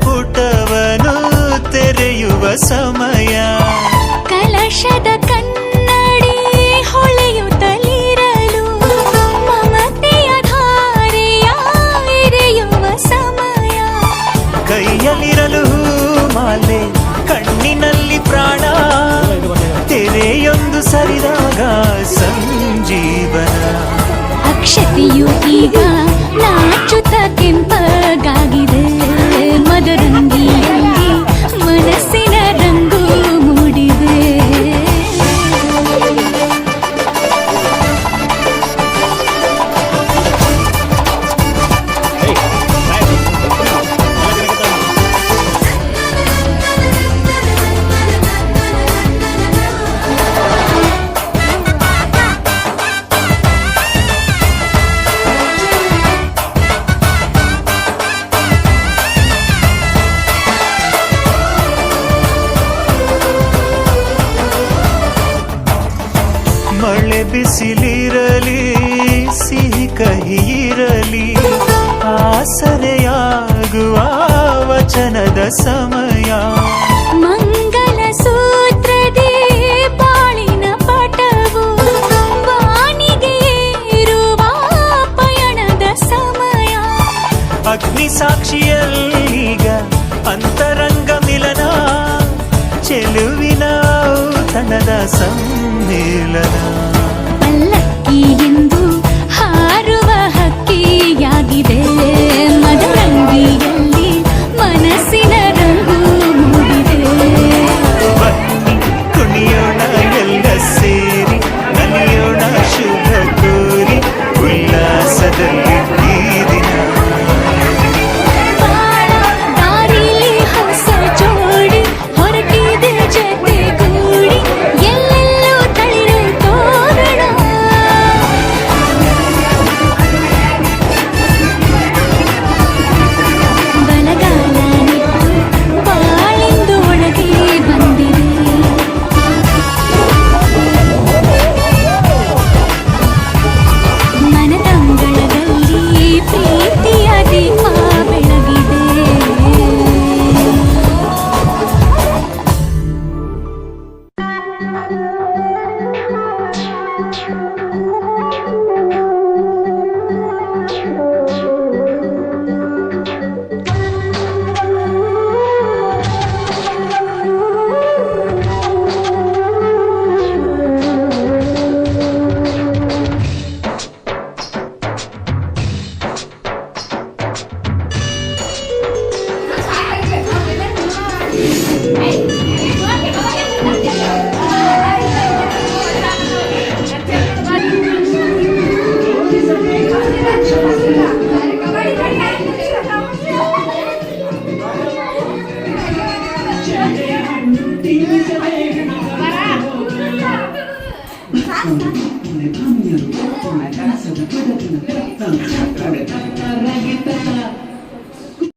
ಪುಟವನು ತೆರೆಯುವ ಸಮಯ. ಕಲಶದ ಕನ್ನಡಿ ಹೊಳೆಯುತ್ತಲಿರಲು ಮಮತೆಯ ಧಾರೆಯ ಎರೆಯುವ ಸಮಯ. ಕೈಯಲ್ಲಿರಲು ಮಾಲೆ ಕಣ್ಣಿನಲ್ಲಿ ಪ್ರಾಣ ತೆರೆಯೊಂದು ಸರಿದಾಗ ಸಂಜೀವನ. ಅಕ್ಷತೆಯು ಈಗ ನಾಚುತ್ತ ಕೆಂಪಗಾಗಿದೆ. ಮದರಂಗಿಯಲ್ಲಿ ಮನಸ್ಸಿನ ರಂಗು ಮೂಡಿದೆ. ಮಳೆ ಬಿಸಿಲಿರಲಿ ಸಿಹಿ ಕಹಿ ಇರಲಿ ಆಸರೆಯಾಗುವ ವಚನದ ಸಮಯ. ಮಂಗಲ ಸೂತ್ರದಿ ಬಾಳಿನ ಪಟವು ವಾಣಿಗೆ ಏರುವ ಪಯಣದ ಸಮಯ. ಅಗ್ನಿ ಸಾಕ್ಷಿಯಲ್ಲೀಗ ಅಂತರಂಗ ಮಿಲನ ಚೆಲುವಿನ ಔತಣದ ಸಮ್ಮಿಲನ. ಪಲ್ಲಕ್ಕಿ ಎಂದು ಹಾರುವ ಹಕ್ಕಿಯಾಗಿದೆ. ಮದರಂಗಿಯಲ್ಲಿ ಮನಸ್ಸಿನ ರಂಗು ಮೂಡಿದೆ. ಬನ್ನಿ ಕುಣಿಯೋಣ ಎಲ್ಲ ಸೇರಿ ನಲಿಯೋಣ ಶುಭ ಕೋರಿ ಉಲ್ಲಾಸದಲ್ಲಿ ಈ ದಿನ. ದಾರಿಲಿ ಹೊಸ ಜೋಡಿ ಹೊರಟಿದೆ ಜೊತೆಗೂಡಿ ಎಲ್ಲೆಲ್ಲೂ ತಳಿರು ತೋರಣ. ಬಲಗಾಲ ನಿಟ್ಟು ಬಾಳಿಂದು ಒಳಗೆ ಬಂದಿದೆ. ಮನದಂಗಳದಲ್ಲಿ ಪ್ರೀತಿಯ ದೀಪ ಬೆಳಗಿದೆ. Una casa de